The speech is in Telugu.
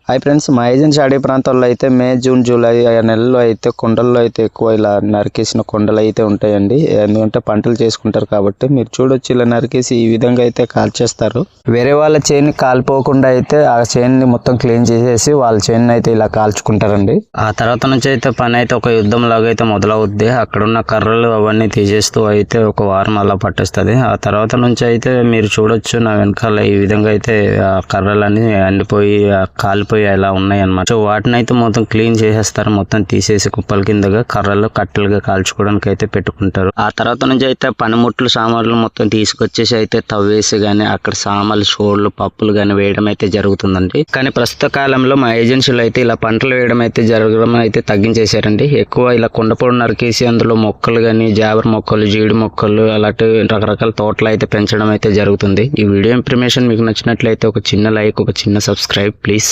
హాయ్ ఫ్రెండ్స్, మా ఏజెన్సీ అడవి ప్రాంతాల్లో అయితే మే, జూన్, జూలై నెలల్లో అయితే కొండల్లో అయితే ఎక్కువ ఇలా నరికేసిన కొండలు అయితే ఉంటాయండి. ఎందుకంటే పంటలు చేసుకుంటారు కాబట్టి మీరు చూడొచ్చు, ఇలా నరికేసి ఈ విధంగా అయితే కాల్చేస్తారు. వేరే వాళ్ళ చేన్ని కాలిపోకుండా అయితే ఆ చేన్ని మొత్తం క్లీన్ చేసేసి వాళ్ళ చేన్ని అయితే ఇలా కాల్చుకుంటారండి. ఆ తర్వాత నుంచి అయితే పని అయితే ఒక యుద్ధం లాగా అయితే మొదలవుద్ది. అక్కడ ఉన్న కర్రలు అవన్నీ తీసేస్తూ అయితే ఒక వారం అలా పట్టేస్తుంది. ఆ తర్వాత నుంచి అయితే మీరు చూడొచ్చు నా వెనకాల ఈ విధంగా అయితే ఆ కర్రలన్నీ ఎండిపోయి కాలిపోయి ఎలా ఉన్నాయి అన్నమాట. సో వాటిని అయితే మొత్తం క్లీన్ చేసేస్తారు, మొత్తం తీసేసి కుప్పల కిందగా కర్రలు కట్టెలుగా కాల్చుకోవడానికి అయితే పెట్టుకుంటారు. ఆ తర్వాత నుంచి అయితే పనిముట్లు సామాన్లు మొత్తం తీసుకొచ్చేసి అయితే తవ్వేసి గానీ అక్కడ సామాన్లు, షోళ్ళు, పప్పులు గానీ వేయడం అయితే జరుగుతుందండి. కానీ ప్రస్తుత కాలంలో మా ఏజెన్సీలో అయితే ఇలా పంటలు వేయడం అయితే జరగడం అయితే తగ్గించేశారండి. ఎక్కువ ఇలా కొండపొడు నరికేసి అందులో మొక్కలు గానీ జాబర్ మొక్కలు, జీడి మొక్కలు అలాంటి రకరకాల తోటలు అయితే పెంచడం అయితే జరుగుతుంది. ఈ వీడియో ఇన్ఫర్మేషన్ మీకు నచ్చినట్లయితే ఒక చిన్న లైక్, ఒక చిన్న సబ్స్క్రైబ్ ప్లీజ్.